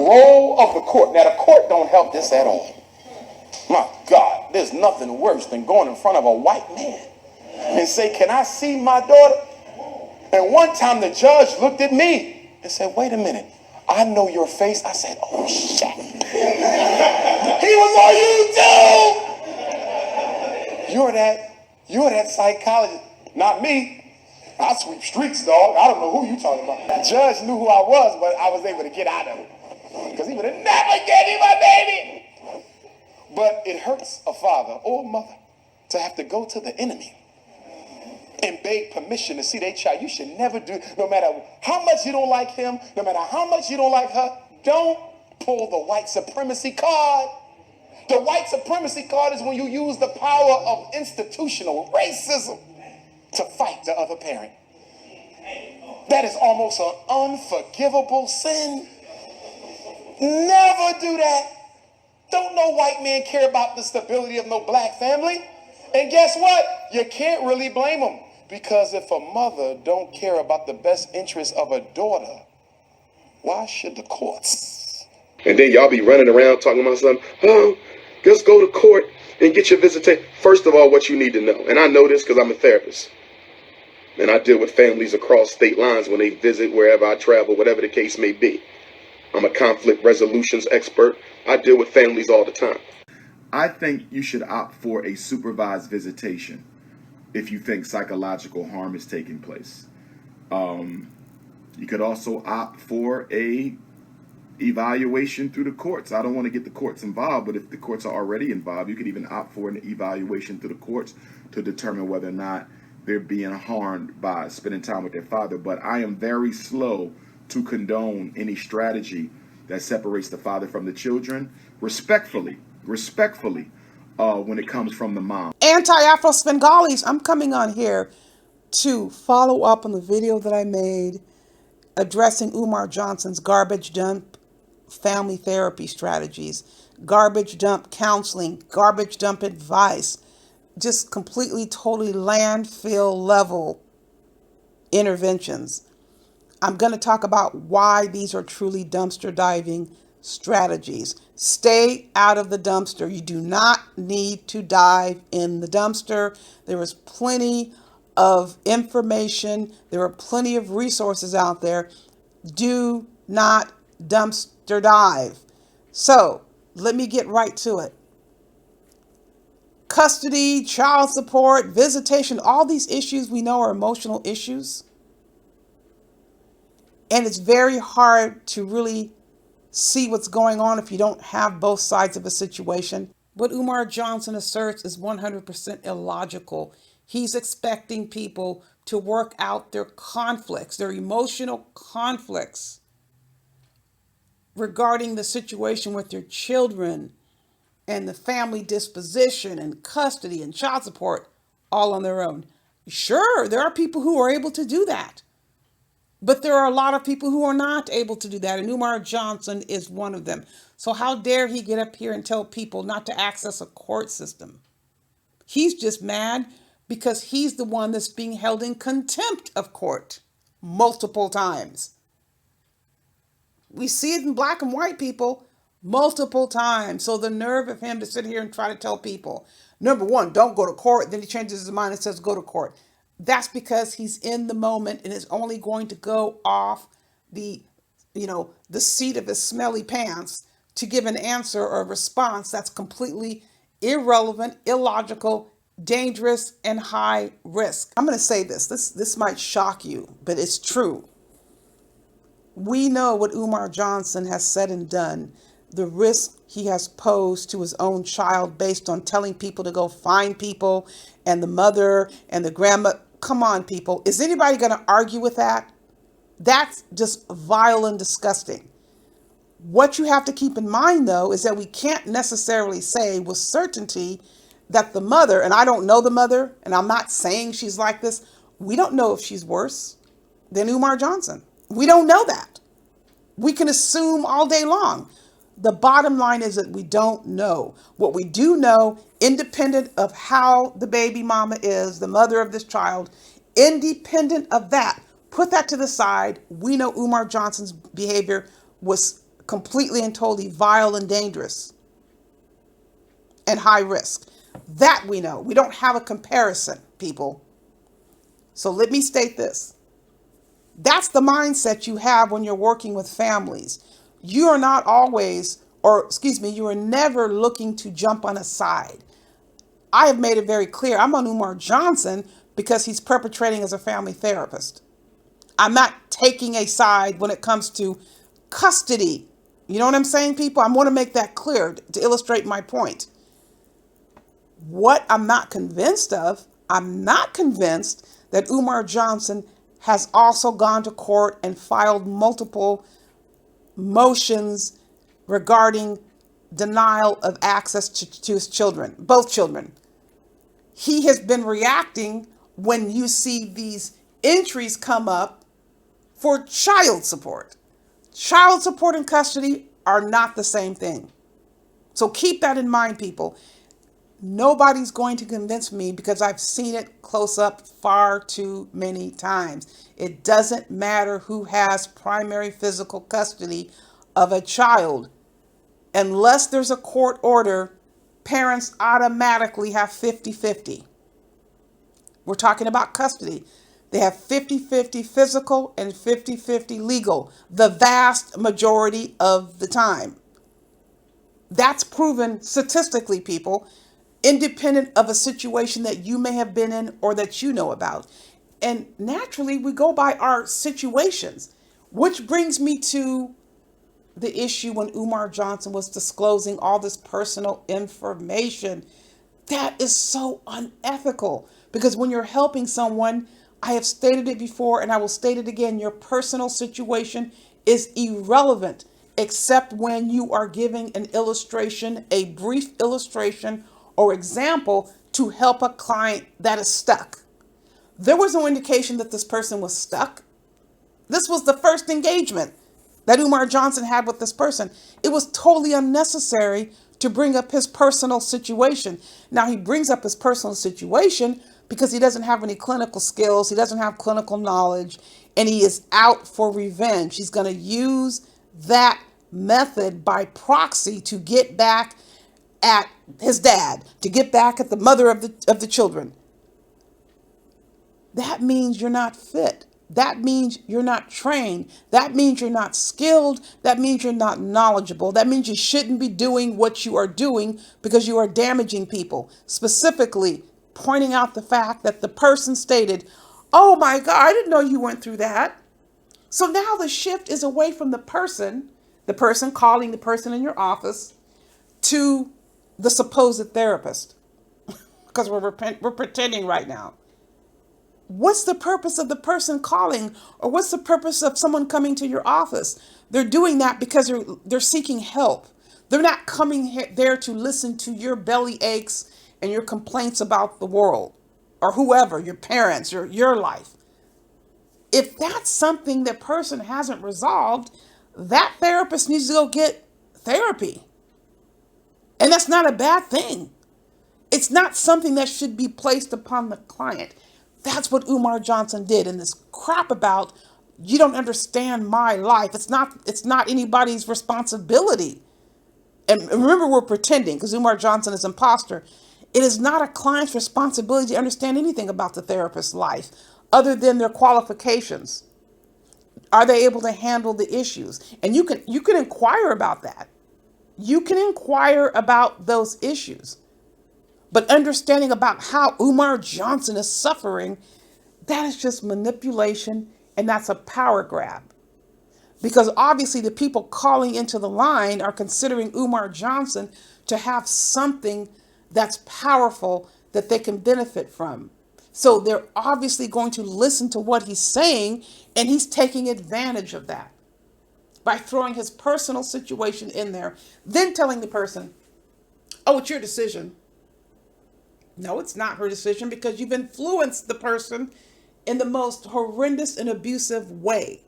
role of the court. Now, the court don't help this at all. My God, there's nothing worse than going in front of a white man and say, can I see my daughter? And one time the judge looked at me and said, wait a minute, I know your face. I said, oh, shit. He was on YouTube. You're that psychologist. Not me. I sweep streets, dog. I don't know who you talking about. The judge knew who I was, but I was able to get out of it. Because he would have never gave me my baby. But it hurts a father or a mother to have to go to the enemy and beg permission to see their child. You should never do, no matter how much you don't like him, no matter how much you don't like her, don't pull the white supremacy card. The white supremacy card is when you use the power of institutional racism to fight the other parent. That is almost an unforgivable sin. Never do that. Don't no white man care about the stability of no black family. And guess what? You can't really blame them. Because if a mother don't care about the best interest of a daughter, why should the courts? And then y'all be running around talking about something. Oh, just go to court and get your visitation. First of all, what you need to know, and I know this because I'm a therapist, and I deal with families across state lines when they visit, wherever I travel, whatever the case may be. I'm a conflict resolutions expert. I deal with families all the time. I think you should opt for a supervised visitation if you think psychological harm is taking place. You could also opt for a evaluation through the courts. I don't want to get the courts involved, but if the courts are already involved, you could even opt for an evaluation through the courts to determine whether or not they're being harmed by spending time with their father. But I am very slow to condone any strategy that separates the father from the children, respectfully, when it comes from the mom. Anti-Afro-Svengalis, I'm coming on here to follow up on the video that I made addressing Umar Johnson's garbage dump family therapy strategies, garbage dump counseling, garbage dump advice, just completely, totally landfill level interventions. I'm going to talk about why these are truly dumpster diving strategies. Stay out of the dumpster. You do not need to dive in the dumpster. There is plenty of information. There are plenty of resources out there. Do not dumpster dive. So let me get right to it. Custody, child support, visitation, all these issues we know are emotional issues. And it's very hard to really see what's going on if you don't have both sides of a situation. What Umar Johnson asserts is 100% illogical. He's expecting people to work out their conflicts, their emotional conflicts regarding the situation with their children and the family disposition and custody and child support all on their own. Sure, there are people who are able to do that. But there are a lot of people who are not able to do that, and Umar Johnson is one of them. So how dare he get up here and tell people not to access a court system? He's just mad because he's the one that's being held in contempt of court multiple times. We see it in black and white people multiple times. So the nerve of him to sit here and try to tell people, number one, don't go to court. Then he changes his mind and says, go to court. That's because he's in the moment and is only going to go off the seat of his smelly pants to give an answer or a response that's completely irrelevant, illogical, dangerous, and high risk. I'm going to say this. This might shock you, but it's true. We know what Umar Johnson has said and done, the risk he has posed to his own child based on telling people to go find people and the mother and the grandma. Come on, people. Is anybody going to argue with that? That's just vile and disgusting. What you have to keep in mind, though, is that we can't necessarily say with certainty that the mother, and I don't know the mother, and I'm not saying she's like this, we don't know if she's worse than Umar Johnson. We don't know that. We can assume all day long. The bottom line is that we don't know. What we do know, independent of how the baby mama is, the mother of this child, independent of that, put that to the side. We know Umar Johnson's behavior was completely and totally vile and dangerous and high risk. That we know. We don't have a comparison, people. So let me state this. That's the mindset you have when you're working with families. You are not always, or excuse me, you are never looking to jump on a side. I have made it very clear I'm on Umar Johnson because he's perpetrating as a family therapist. I'm not taking a side when it comes to custody. You know what I'm saying, people? I want to make that clear to illustrate my point. What I'm not convinced of, I'm not convinced that Umar Johnson has also gone to court and filed multiple motions regarding denial of access to his children, both children. He has been reacting when you see these entries come up for child support. Child support and custody are not the same thing. So keep that in mind, people. Nobody's going to convince me because I've seen it close up far too many times. It doesn't matter who has primary physical custody of a child. Unless there's a court order, parents automatically have 50-50. We're talking about custody. They have 50-50 physical and 50-50 legal, the vast majority of the time. That's proven statistically, people, independent of a situation that you may have been in or that you know about. And naturally, we go by our situations, which brings me to the issue when Umar Johnson was disclosing all this personal information. That is so unethical because when you're helping someone, I have stated it before and I will state it again, your personal situation is irrelevant except when you are giving an illustration, a brief illustration or example to help a client that is stuck. There was no indication that this person was stuck. This was the first engagement that Umar Johnson had with this person. It was totally unnecessary to bring up his personal situation. Now, he brings up his personal situation because he doesn't have any clinical skills, he doesn't have clinical knowledge, and he is out for revenge. He's going to use that method by proxy to get back at his dad, to get back at the mother of the children. That means you're not fit. That means you're not trained. That means you're not skilled. That means you're not knowledgeable. That means you shouldn't be doing what you are doing because you are damaging people. Specifically, pointing out the fact that the person stated, "Oh my God, I didn't know you went through that." So now the shift is away from the person calling the person in your office, to the supposed therapist. Because we're pretending right now. What's the purpose of the person calling, or what's the purpose of someone coming to your office? They're doing that because they're seeking help. They're not coming there to listen to your belly aches and your complaints about the world or whoever, your parents, or your life. If that's something that person hasn't resolved, that therapist needs to go get therapy. And that's not a bad thing. It's not something that should be placed upon the client. That's what Umar Johnson did. And this crap about, you don't understand my life. It's not anybody's responsibility. And remember, we're pretending because Umar Johnson is imposter. It is not a client's responsibility to understand anything about the therapist's life other than their qualifications. Are they able to handle the issues? And you can inquire about that. You can inquire about those issues. But understanding about how Umar Johnson is suffering, that is just manipulation, and that's a power grab. Because obviously the people calling into the line are considering Umar Johnson to have something that's powerful that they can benefit from. So they're obviously going to listen to what he's saying, and he's taking advantage of that by throwing his personal situation in there, then telling the person, "Oh, it's your decision." No, it's not her decision because you've influenced the person in the most horrendous and abusive way.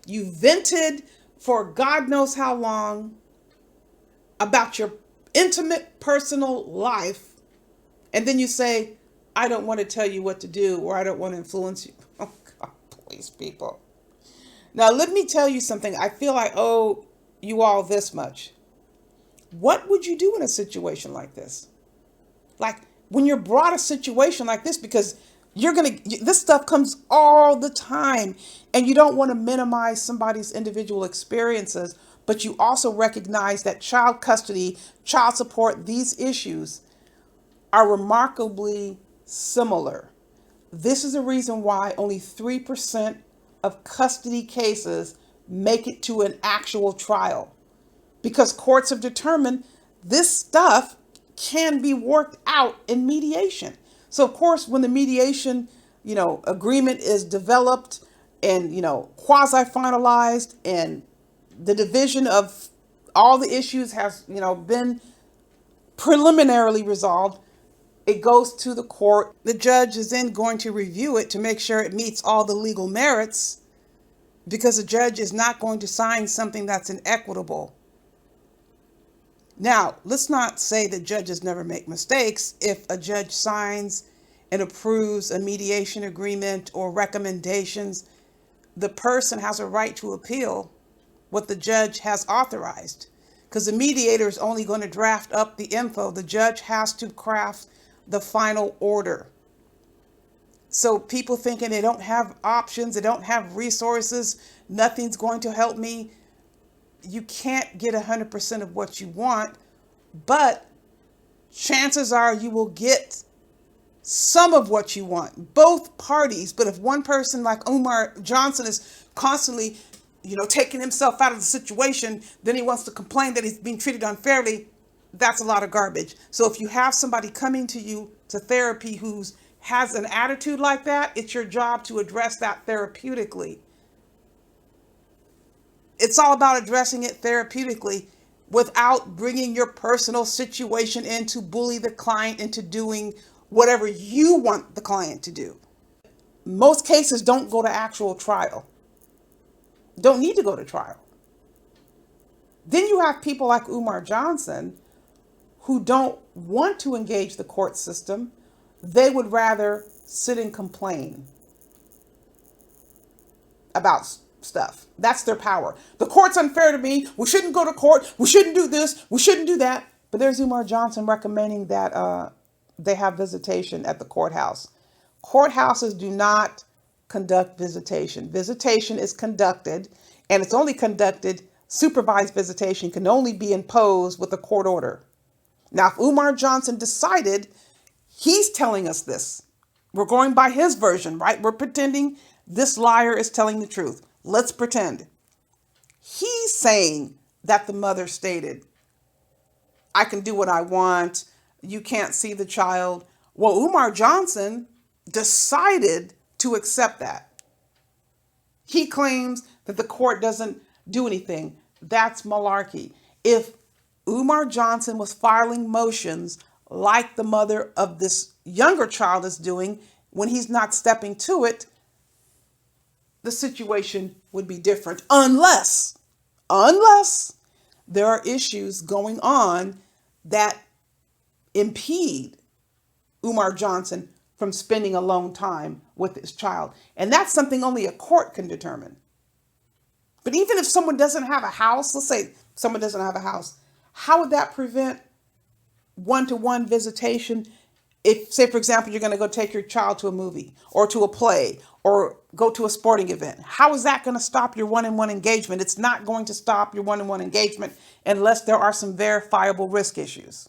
You vented for God knows how long about your intimate personal life, and then you say, "I don't want to tell you what to do," or "I don't want to influence you." Oh God, please, people. Now, let me tell you something. I feel I owe you all this much. What would you do in a situation like this? Like when you're brought a situation like this, because this stuff comes all the time, and you don't want to minimize somebody's individual experiences, but you also recognize that child custody, child support, these issues are remarkably similar. This is a reason why only 3% of custody cases make it to an actual trial, because courts have determined this stuff can be worked out in mediation. So of course, when the mediation, agreement is developed and, quasi finalized, and the division of all the issues has, been preliminarily resolved, it goes to the court. The judge is then going to review it to make sure it meets all the legal merits, because the judge is not going to sign something that's inequitable. Now, let's not say that judges never make mistakes. If a judge signs and approves a mediation agreement or recommendations, the person has a right to appeal what the judge has authorized, because the mediator is only going to draft up the info. The judge has to craft the final order. So people thinking they don't have options, they don't have resources, nothing's going to help me. You can't get 100% of what you want, but chances are you will get some of what you want, both parties. But if one person like Umar Johnson is constantly, taking himself out of the situation, then he wants to complain that he's being treated unfairly, that's a lot of garbage. So if you have somebody coming to you to therapy who has an attitude like that, it's your job to address that therapeutically. It's all about addressing it therapeutically without bringing your personal situation in to bully the client into doing whatever you want the client to do. Most cases don't go to actual trial. Don't need to go to trial. Then you have people like Umar Johnson who don't want to engage the court system. They would rather sit and complain about stuff. That's their power. The court's unfair to me. We shouldn't go to court. We shouldn't do this. We shouldn't do that. But there's Umar Johnson recommending that they have visitation at the courthouse. Courthouses do not conduct visitation. Visitation is conducted, and it's only conducted, supervised visitation can only be imposed with a court order. Now, if Umar Johnson decided, he's telling us this. We're going by his version, right? We're pretending this liar is telling the truth. Let's pretend. He's saying that the mother stated, I can do what I want. You can't see the child. Well, Umar Johnson decided to accept that. He claims that the court doesn't do anything. That's malarkey. If Umar Johnson was filing motions like the mother of this younger child is doing when he's not stepping to it, the situation would be different unless there are issues going on that impede Umar Johnson from spending alone time with his child. And that's something only a court can determine. But even if someone doesn't have a house, let's say someone doesn't have a house, how would that prevent one-to-one visitation? If, say, for example, you're going to go take your child to a movie or to a play or go to a sporting event, how is that going to stop your one-on-one engagement? It's not going to stop your one-on-one engagement unless there are some verifiable risk issues.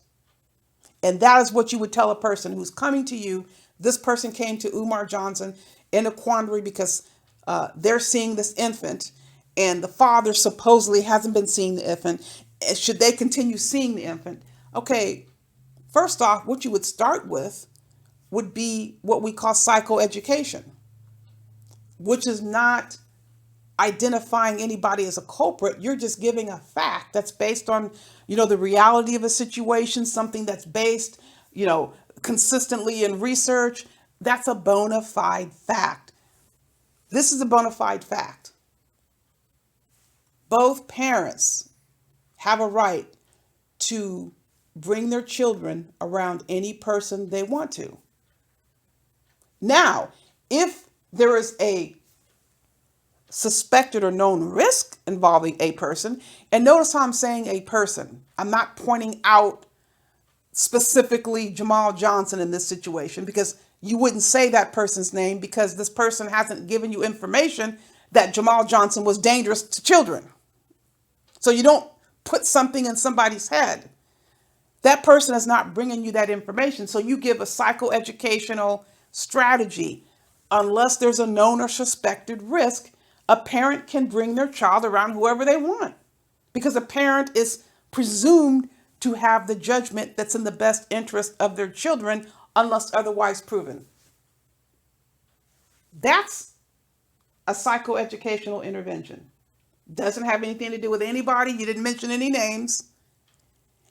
And that is what you would tell a person who's coming to you. This person came to Umar Johnson in a quandary because they're seeing this infant and the father supposedly hasn't been seeing the infant. Should they continue seeing the infant? Okay, first off, what you would start with would be what we call psychoeducation, which is not identifying anybody as a culprit. You're just giving a fact that's based on, the reality of a situation, something that's based, consistently in research. That's a bona fide fact. This is a bona fide fact. Both parents have a right to bring their children around any person they want to. Now, if there is a suspected or known risk involving a person. And notice how I'm saying a person. I'm not pointing out specifically Jamal Johnson in this situation, because you wouldn't say that person's name because this person hasn't given you information that Jamal Johnson was dangerous to children. So you don't put something in somebody's head. That person is not bringing you that information. So you give a psychoeducational strategy. Unless there's a known or suspected risk, a parent can bring their child around whoever they want, because a parent is presumed to have the judgment that's in the best interest of their children unless otherwise proven. That's a psychoeducational intervention. Doesn't have anything to do with anybody. You didn't mention any names.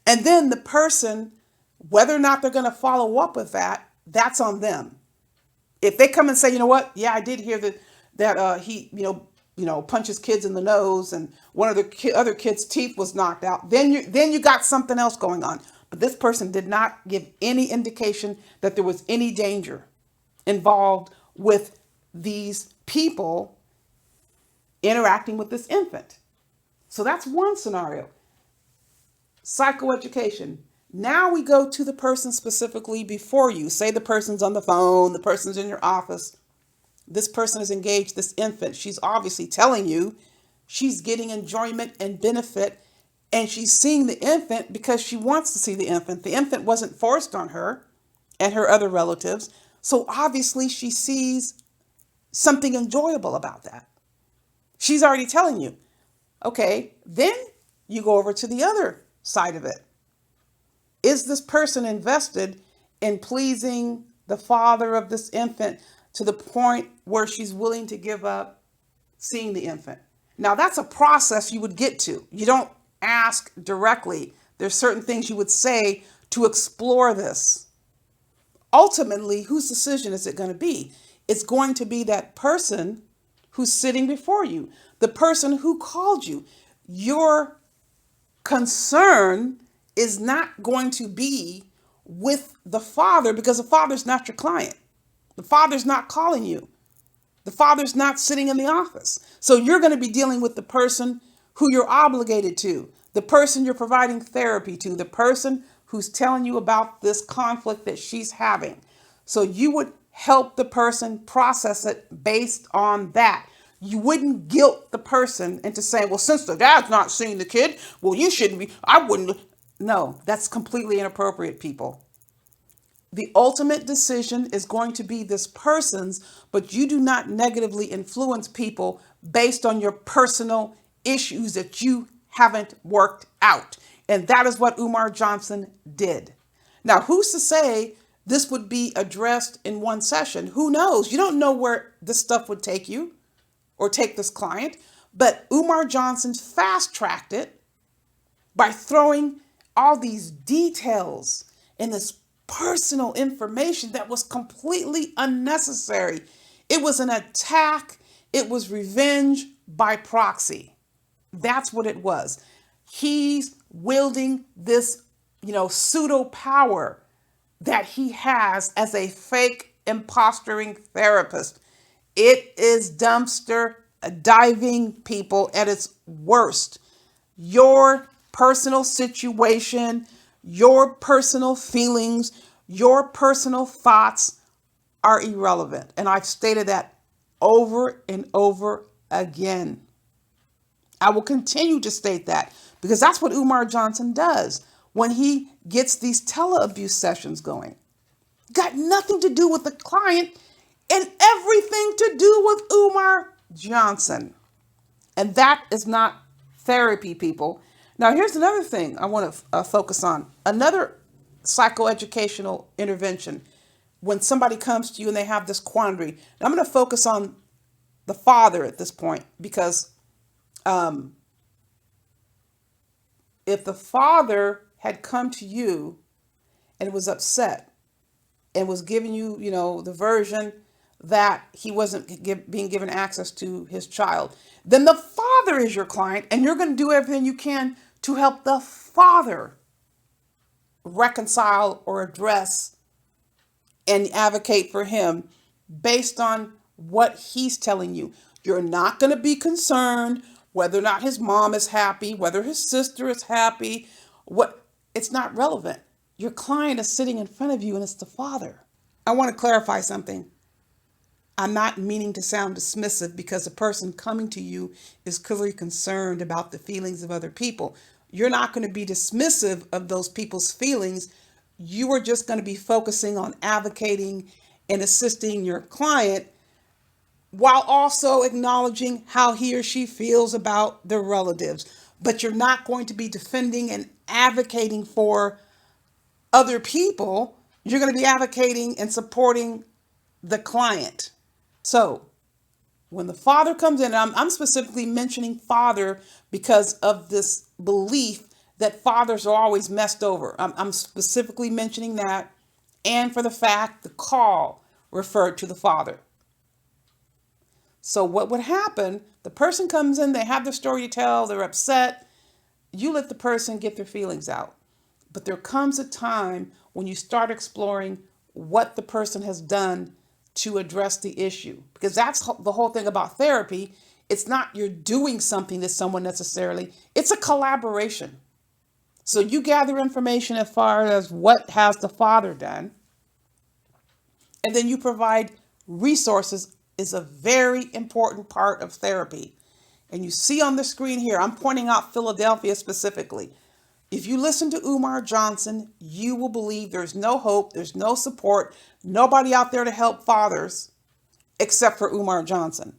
And then the person, whether or not they're going to follow up with that, that's on them. If they come and say, you know what, yeah, I did hear that he, punches kids in the nose and one of the other kids' teeth was knocked out, then you got something else going on. But this person did not give any indication that there was any danger involved with these people interacting with this infant. So that's one scenario. Psychoeducation. Now we go to the person specifically before you. Say the person's on the phone, the person's in your office. This person has engaged this infant. She's obviously telling you she's getting enjoyment and benefit, and she's seeing the infant because she wants to see the infant. The infant wasn't forced on her and her other relatives. So obviously she sees something enjoyable about that. She's already telling you. Okay, then you go over to the other side of it. Is this person invested in pleasing the father of this infant to the point where she's willing to give up seeing the infant? Now, that's a process you would get to. You don't ask directly. There's certain things you would say to explore this. Ultimately, whose decision is it going to be? It's going to be that person who's sitting before you, the person who called you. Your concern is not going to be with the father, because the father's not your client. The father's not calling you. The father's not sitting in the office. So you're going to be dealing with the person who you're obligated to, the person you're providing therapy to, the person who's telling you about this conflict that she's having. So you would help the person process it based on that. You wouldn't guilt the person into saying, well, since the dad's not seeing the kid, well, you shouldn't be. I wouldn't. No, that's completely inappropriate, people. The ultimate decision is going to be this person's, but you do not negatively influence people based on your personal issues that you haven't worked out. And that is what Umar Johnson did. Now, who's to say this would be addressed in one session? Who knows? You don't know where this stuff would take you or take this client. But Umar Johnson fast-tracked it by throwing all these details and this personal information that was completely unnecessary. It was an attack. It was revenge by proxy. That's what it was. He's wielding this, pseudo power that he has as a fake imposturing therapist. It is dumpster diving, people, at its worst. Your personal situation, your personal feelings, your personal thoughts are irrelevant. And I've stated that over and over again. I will continue to state that because that's what Umar Johnson does when he gets these tele-abuse sessions going. Got nothing to do with the client and everything to do with Umar Johnson. And that is not therapy, people. Now, here's another thing I want to focus on. Another psychoeducational intervention. When somebody comes to you and they have this quandary. Now, I'm going to focus on the father at this point because if the father had come to you and was upset and was giving you, the version that he wasn't being given access to his child, then the father is your client and you're going to do everything you can to help the father reconcile or address and advocate for him based on what he's telling you. You're not going to be concerned whether or not his mom is happy, whether his sister is happy. What It's not relevant. Your client is sitting in front of you and it's the father. I want to clarify something. I'm not meaning to sound dismissive because the person coming to you is clearly concerned about the feelings of other people. You're not going to be dismissive of those people's feelings. You are just going to be focusing on advocating and assisting your client while also acknowledging how he or she feels about their relatives. But you're not going to be defending and advocating for other people. You're going to be advocating and supporting the client. So when the father comes in, I'm specifically mentioning father because of this belief that fathers are always messed over. I'm specifically mentioning that, and for the fact the call referred to the father. So what would happen? The person comes in, they have their story to tell, they're upset. You let the person get their feelings out. But there comes a time when you start exploring what the person has done to address the issue. Because that's the whole thing about therapy. It's not you're doing something to someone necessarily. It's a collaboration. So you gather information as far as what has the father done. And then you provide resources is a very important part of therapy. And you see on the screen here, I'm pointing out Philadelphia specifically. If you listen to Umar Johnson, you will believe there's no hope, there's no support, nobody out there to help fathers except for Umar Johnson.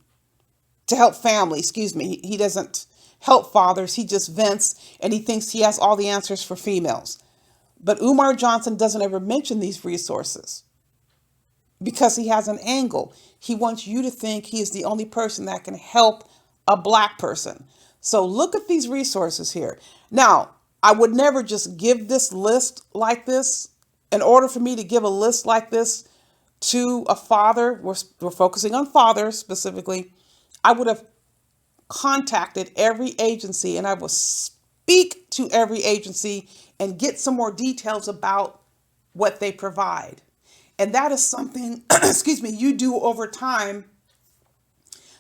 To help family, excuse me. He doesn't help fathers, he just vents and he thinks he has all the answers for females. But Umar Johnson doesn't ever mention these resources because he has an angle. He wants you to think he is the only person that can help a black person. So look at these resources here. Now, I would never just give this list like this. In order for me to give a list like this to a father, we're focusing on fathers specifically, I would have contacted every agency and I will speak to every agency and get some more details about what they provide. And that is something, excuse me, you do over time.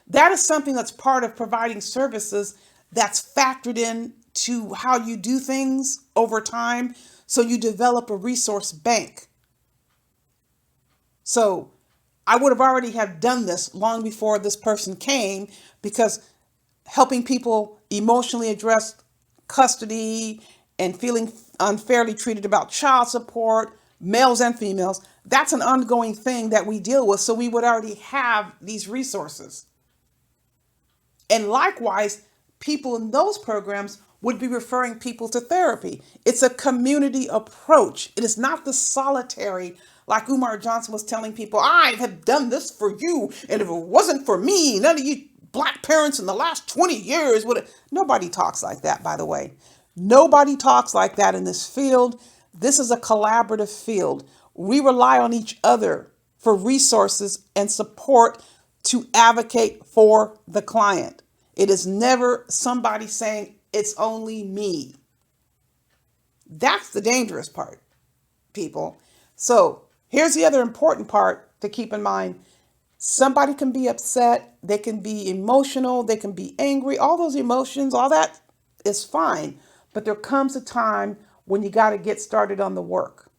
That is something that's part of providing services that's factored in to how you do things over time. So you develop a resource bank. So I would have already have done this long before this person came, because helping people emotionally address custody and feeling unfairly treated about child support, males and females, that's an ongoing thing that we deal with. So we would already have these resources. And likewise, people in those programs would be referring people to therapy. It's a community approach. It is not the solitary, like Umar Johnson was telling people, I have done this for you, and if it wasn't for me, none of you black parents in the last 20 years would have. Nobody talks like that, by the way. Nobody talks like that in this field. This is a collaborative field. We rely on each other for resources and support to advocate for the client. It is never somebody saying, it's only me. That's the dangerous part, people. So here's the other important part to keep in mind. Somebody can be upset, they can be emotional, they can be angry, all those emotions, all that is fine. But there comes a time when you got to get started on the work.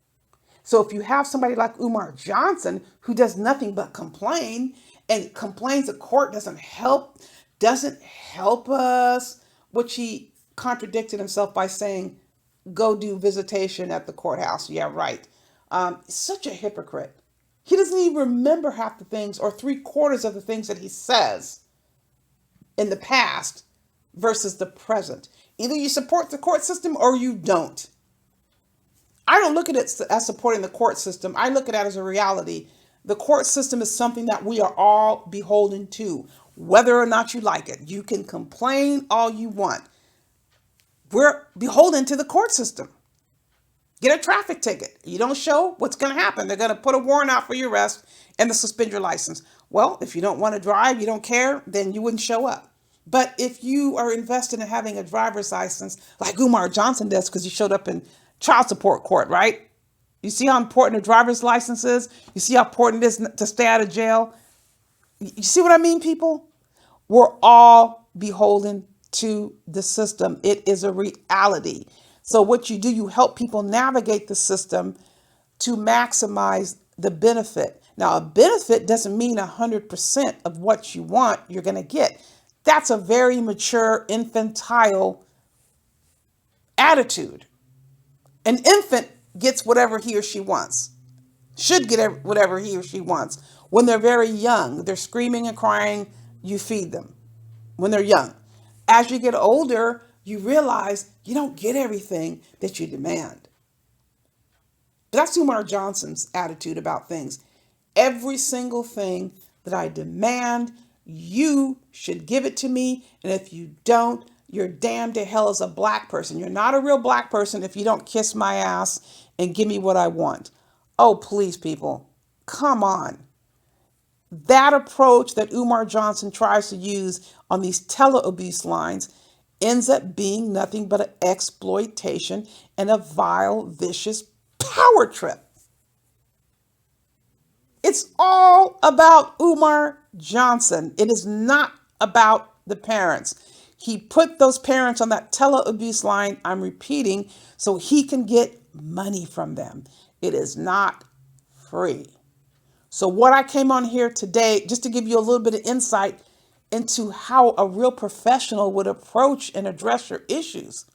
So if you have somebody like Umar Johnson who does nothing but complain and complains the court doesn't help us, which he contradicted himself by saying, go do visitation at the courthouse. Yeah, right. Such a hypocrite. He doesn't even remember half the things or 3/4 of the things that he says in the past versus the present. Either you support the court system or you don't. I don't look at it as supporting the court system. I look at it as a reality. The court system is something that we are all beholden to, whether or not you like it. You can complain all you want. We're beholden to the court system. Get a traffic ticket. You don't show, what's going to happen? They're going to put a warrant out for your arrest and to suspend your license. Well, if you don't want to drive, you don't care, then you wouldn't show up. But if you are invested in having a driver's license, like Umar Johnson does, because he showed up in child support court, right? You see how important a driver's license is? You see how important it is to stay out of jail? You see what I mean, people? We're all beholden to the system. It is a reality. So what you do, you help people navigate the system to maximize the benefit. Now, a benefit doesn't mean 100% of what you want you're going to get. That's a very mature, infantile attitude. An infant gets whatever he or she wants, should get whatever he or she wants. When they're very young, they're screaming and crying, you feed them when they're young. As you get older, you realize you don't get everything that you demand. But that's Umar Johnson's attitude about things. Every single thing that I demand, you should give it to me. And if you don't, you're damned to hell as a black person. You're not a real black person if you don't kiss my ass and give me what I want. Oh, please, people, come on. That approach that Umar Johnson tries to use on these tele-abuse lines ends up being nothing but an exploitation and a vile, vicious power trip. It's all about Umar Johnson. It is not about the parents. He put those parents on that tele-abuse line, I'm repeating, so he can get money from them. It is not free. So what I came on here today, just to give you a little bit of insight into how a real professional would approach and address your issues.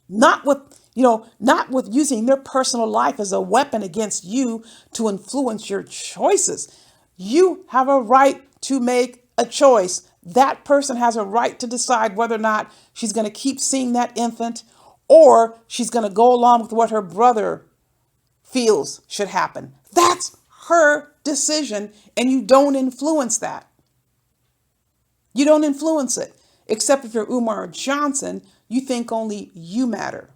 Not with using their personal life as a weapon against you to influence your choices. You have a right to make a choice. That person has a right to decide whether or not she's going to keep seeing that infant or she's going to go along with what her brother feels should happen. That's her decision, and you don't influence that. You don't influence it. Except if you're Umar Johnson, you think only you matter.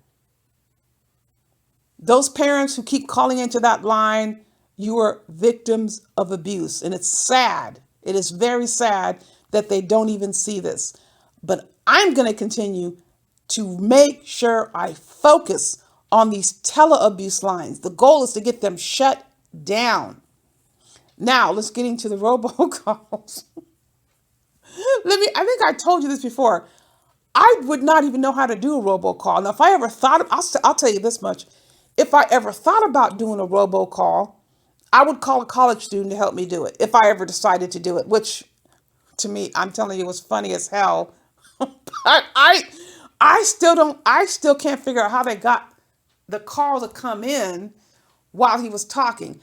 Those parents who keep calling into that line, you are victims of abuse. And it's sad. It is very sad that they don't even see this. But I'm going to continue to make sure I focus on these tele-abuse lines. The goal is to get them shut down. Now, let's get into the robocalls. I think I told you this before. I would not even know how to do a robocall. Now, if I ever thought, I'll tell you this much. If I ever thought about doing a robocall, I would call a college student to help me do it. If I ever decided to do it, which to me, I'm telling you, was funny as hell. I still can't figure out how they got the call to come in while he was talking.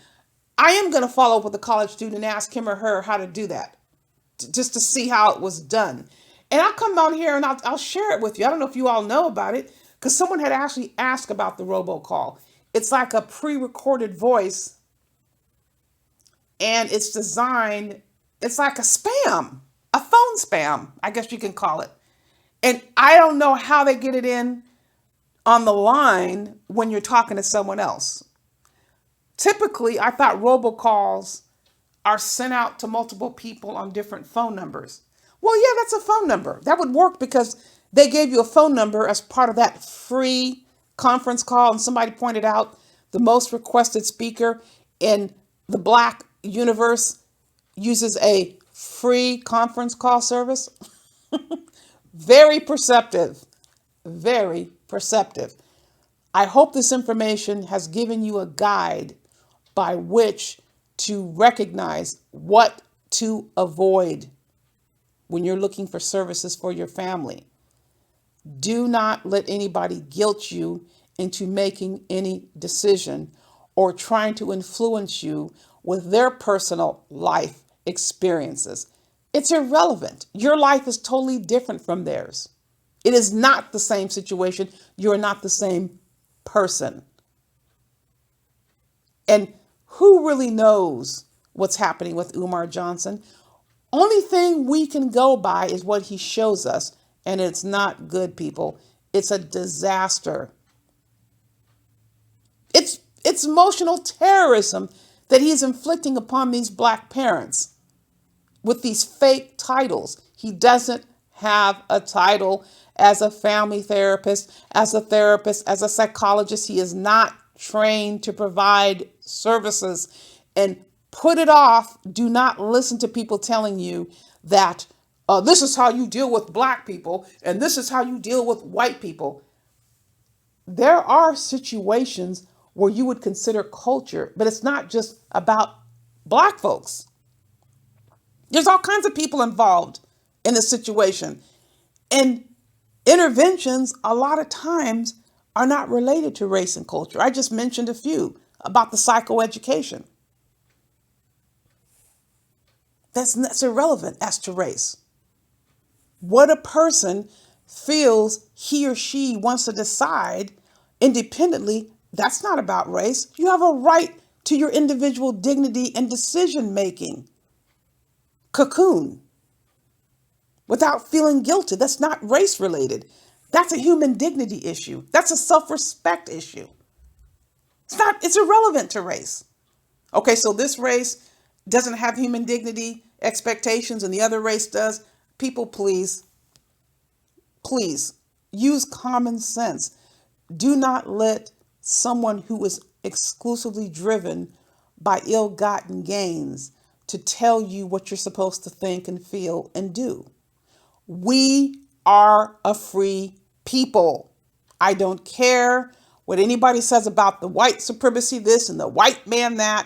I am going to follow up with a college student and ask him or her how to do that, just to see how it was done. And I'll come on here and I'll share it with you. I don't know if you all know about it, because someone had actually asked about the robocall. It's like a pre-recorded voice, and it's designed, it's like a spam, a phone spam, I guess you can call it. And I don't know how they get it in on the line when you're talking to someone else. Typically, I thought robocalls are sent out to multiple people on different phone numbers. Well, yeah, that's a phone number. That would work because they gave you a phone number as part of that free conference call. And somebody pointed out the most requested speaker in the Black universe uses a free conference call service. Very perceptive. Very perceptive. I hope this information has given you a guide by which to recognize what to avoid when you're looking for services for your family. Do not let anybody guilt you into making any decision or trying to influence you with their personal life experiences. It's irrelevant. Your life is totally different from theirs. It is not the same situation. You're not the same person. And who really knows what's happening with Umar Johnson? Only thing we can go by is what he shows us, and it's not good, people. It's a disaster. It's emotional terrorism that he's inflicting upon these Black parents with these fake titles. He doesn't have a title as a family therapist, as a psychologist. He is not trained to provide services. And put it off. Do not listen to people telling you that This is how you deal with black people, and this is how you deal with white people. There are situations where you would consider culture, but it's not just about black folks. There's all kinds of people involved in the situation. And interventions, a lot of times, are not related to race and culture. I just mentioned a few about the psychoeducation. That's irrelevant as to race. What a person feels he or she wants to decide independently, that's not about race. You have a right to your individual dignity and decision making. Cocoon. Without feeling guilty. That's not race related. That's a human dignity issue. That's a self-respect issue. It's irrelevant to race. Okay, so this race doesn't have human dignity expectations and the other race does. People, please use common sense. Do not let someone who is exclusively driven by ill-gotten gains to tell you what you're supposed to think and feel and do. We are a free people. I don't care what anybody says about the white supremacy this and the white man that.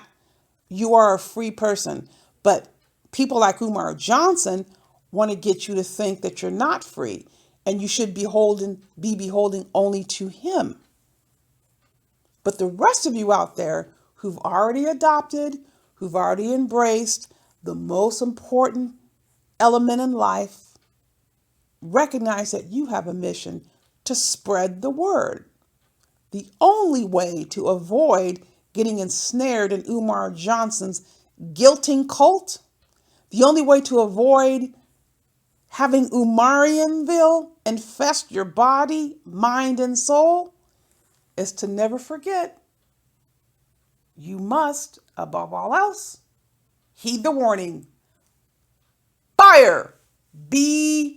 You are a free person. But people like Umar Johnson want to get you to think that you're not free and you should be beholding only to him. But the rest of you out there who've already adopted, who've already embraced the most important element in life, recognize that you have a mission to spread the word. The only way to avoid getting ensnared in Umar Johnson's guilting cult, the only way to avoid having Umarianville infest your body, mind, and soul is to never forget you must, above all else, heed the warning. Buyer, beware.